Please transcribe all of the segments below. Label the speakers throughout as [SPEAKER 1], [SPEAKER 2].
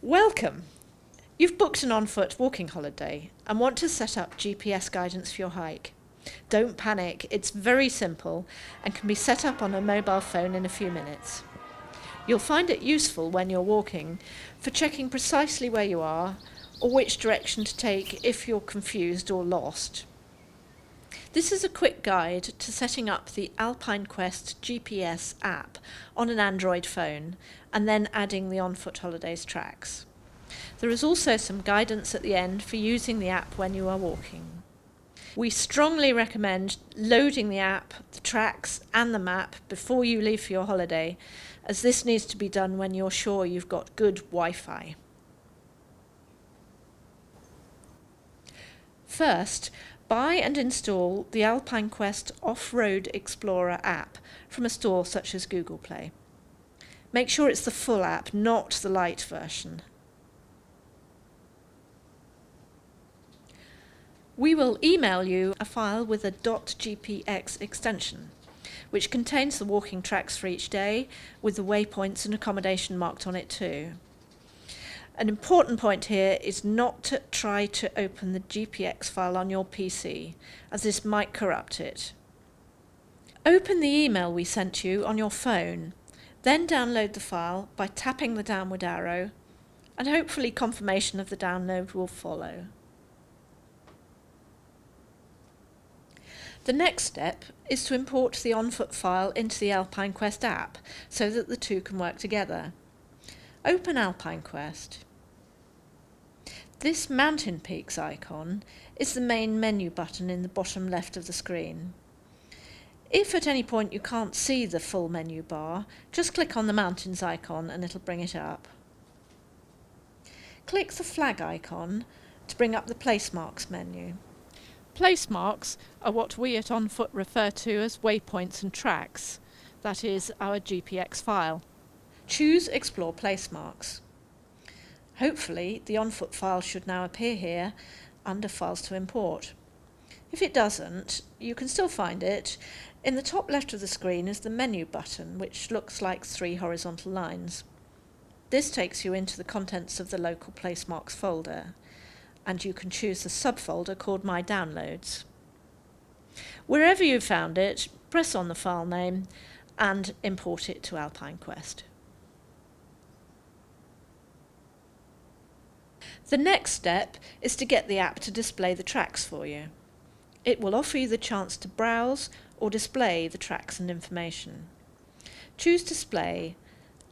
[SPEAKER 1] Welcome! You've booked an on-foot walking holiday and want to set up GPS guidance for your hike. Don't panic, it's very simple and can be set up on a mobile phone in a few minutes. You'll find it useful when you're walking for checking precisely where you are or which direction to take if you're confused or lost. This is a quick guide to setting up the ALPINEQUEST GPS app on an Android phone and then adding the on-foot holidays tracks. There is also some guidance at the end for using the app when you are walking. We strongly recommend loading the app, the tracks and the map before you leave for your holiday, as this needs to be done when you're sure you've got good Wi-Fi. First, buy and install the ALPINEQUEST Off-Road Explorer app from a store such as Google Play. Make sure it's the full app, not the light version. We will email you a file with a .gpx extension, which contains the walking tracks for each day, with the waypoints and accommodation marked on it too. An important point here is not to try to open the GPX file on your PC, as this might corrupt it. Open the email we sent you on your phone, then download the file by tapping the downward arrow, and hopefully confirmation of the download will follow. The next step is to import the on-foot file into the ALPINEQUEST app so that the two can work together. Open ALPINEQUEST. This mountain peaks icon is the main menu button in the bottom left of the screen. If at any point you can't see the full menu bar, just click on the mountains icon and it'll bring it up. Click the flag icon to bring up the place marks menu. Place marks are what we at On Foot refer to as waypoints and tracks, that is our GPX file. Choose Explore Place Marks. Hopefully the On Foot file should now appear here under Files to Import. If it doesn't, you can still find it. In the top left of the screen is the menu button, which looks like 3 horizontal lines. This takes you into the contents of the local place marks folder, and you can choose the subfolder called My Downloads. Wherever you've found it, press on the file name and import it to ALPINEQUEST. The next step is to get the app to display the tracks for you. It will offer you the chance to browse or display the tracks and information. Choose Display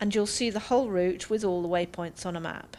[SPEAKER 1] and you'll see the whole route with all the waypoints on a map.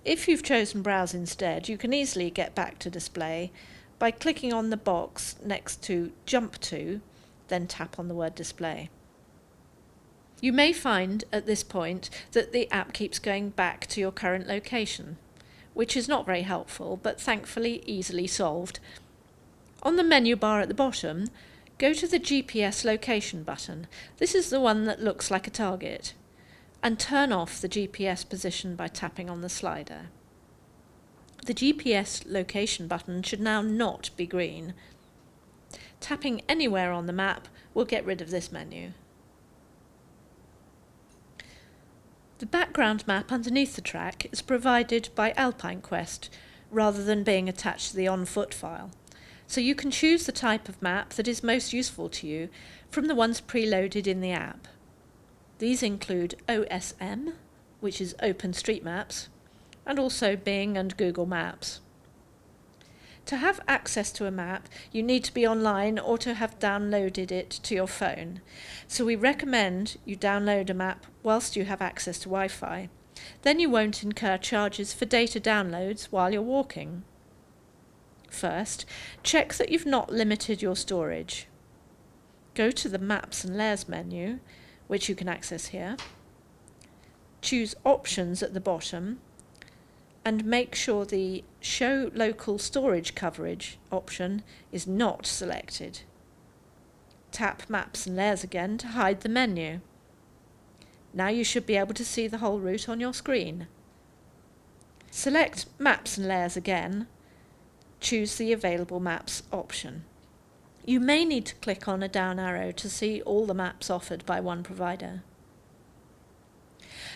[SPEAKER 1] If you've chosen Browse instead, you can easily get back to Display by clicking on the box next to Jump to, then tap on the word Display. You may find at this point that the app keeps going back to your current location, which is not very helpful, but thankfully easily solved. On the menu bar at the bottom, go to the GPS location button. This is the one that looks like a target, and turn off the GPS position by tapping on the slider. The GPS location button should now not be green. Tapping anywhere on the map will get rid of this menu. The background map underneath the track is provided by ALPINEQUEST rather than being attached to the on-foot file, so you can choose the type of map that is most useful to you from the ones preloaded in the app. These include OSM, which is OpenStreetMaps, and also Bing and Google Maps. To have access to a map, you need to be online or to have downloaded it to your phone. So we recommend you download a map whilst you have access to Wi-Fi. Then you won't incur charges for data downloads while you're walking. First, check that you've not limited your storage. Go to the Maps and Layers menu, which you can access here. Choose Options at the bottom, and make sure the Show Local Storage Coverage option is not selected. Tap Maps and Layers again to hide the menu. Now you should be able to see the whole route on your screen. Select Maps and Layers again. Choose the Available Maps option. You may need to click on a down arrow to see all the maps offered by one provider.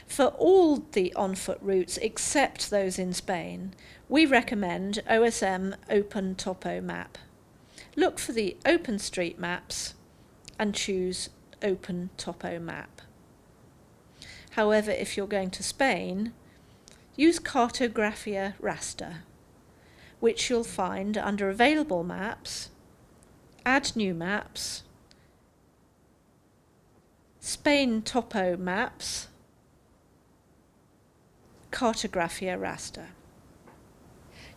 [SPEAKER 1] For all the on-foot routes except those in Spain, we recommend OSM Open Topo Map. Look for the Open Street Maps and choose Open Topo Map. However, if you're going to Spain, use Cartografia Raster, which you'll find under Available Maps, Add New Maps, Spain Topo Maps, Cartografia Raster.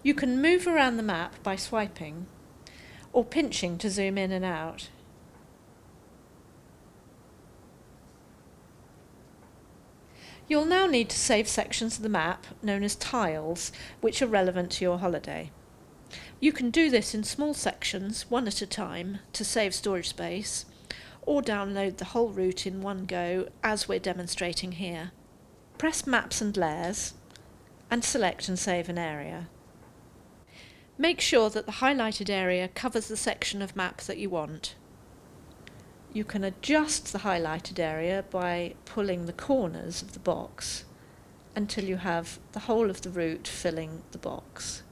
[SPEAKER 1] You can move around the map by swiping or pinching to zoom in and out. You'll now need to save sections of the map, known as tiles, which are relevant to your holiday. You can do this in small sections, one at a time, to save storage space, or download the whole route in one go, as we're demonstrating here. Press Maps and Layers, and select and save an area. Make sure that the highlighted area covers the section of map that you want. You can adjust the highlighted area by pulling the corners of the box until you have the whole of the route filling the box.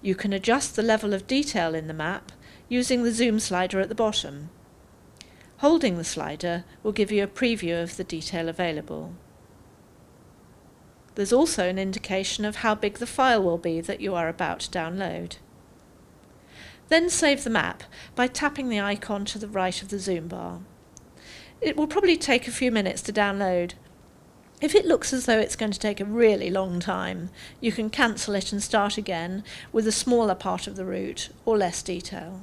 [SPEAKER 1] You can adjust the level of detail in the map using the zoom slider at the bottom. Holding the slider will give you a preview of the detail available. There's also an indication of how big the file will be that you are about to download. Then save the map by tapping the icon to the right of the zoom bar. It will probably take a few minutes to download. If it looks as though it's going to take a really long time, you can cancel it and start again with a smaller part of the route or less detail.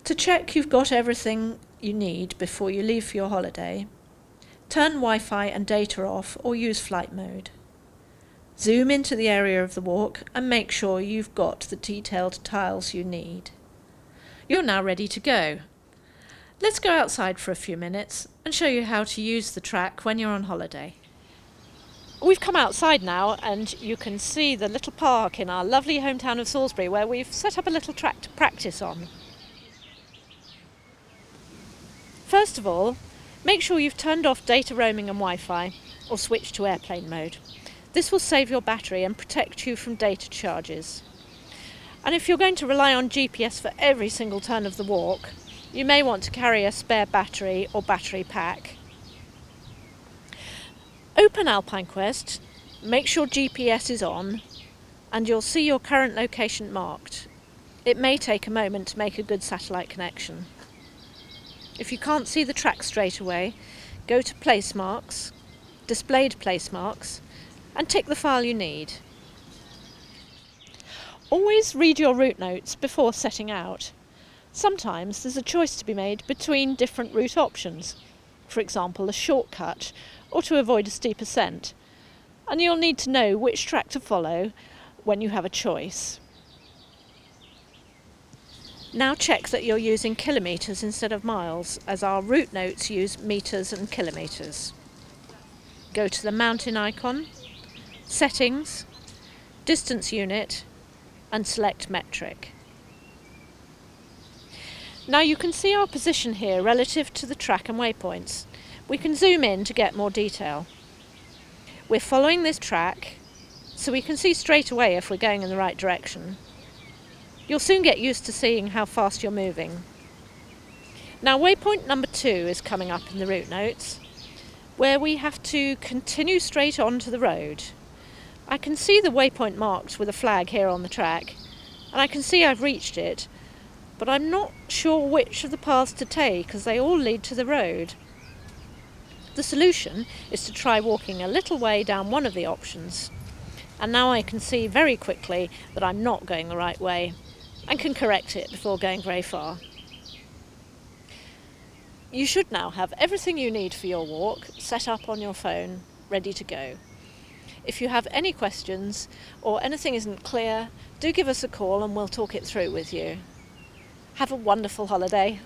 [SPEAKER 1] To check you've got everything you need before you leave for your holiday, turn Wi-Fi and data off or use flight mode. Zoom into the area of the walk and make sure you've got the detailed tiles you need. You're now ready to go. Let's go outside for a few minutes and show you how to use the track when you're on holiday. We've come outside now and you can see the little park in our lovely hometown of Salisbury where we've set up a little track to practice on. First of all, make sure you've turned off data roaming and Wi-Fi or switched to airplane mode. This will save your battery and protect you from data charges. And if you're going to rely on GPS for every single turn of the walk, you may want to carry a spare battery or battery pack. Open ALPINEQuest, make sure GPS is on, and you'll see your current location marked. It may take a moment to make a good satellite connection. If you can't see the track straight away, go to Place Marks, Displayed Place Marks, and tick the file you need. Always read your route notes before setting out. Sometimes there's a choice to be made between different route options, for example a shortcut or to avoid a steep ascent, and you'll need to know which track to follow when you have a choice. Now check that you're using kilometres instead of miles, as our route notes use metres and kilometres. Go to the mountain icon, Settings, Distance Unit, and select Metric. Now you can see our position here relative to the track and waypoints. We can zoom in to get more detail. We're following this track, so we can see straight away if we're going in the right direction. You'll soon get used to seeing how fast you're moving. Now waypoint number 2 is coming up in the route notes, where we have to continue straight on to the road. I can see the waypoint marked with a flag here on the track, and I can see I've reached it, but I'm not sure which of the paths to take as they all lead to the road. The solution is to try walking a little way down one of the options, and now I can see very quickly that I'm not going the right way and can correct it before going very far. You should now have everything you need for your walk set up on your phone, ready to go. If you have any questions or anything isn't clear, do give us a call and we'll talk it through with you. Have a wonderful holiday.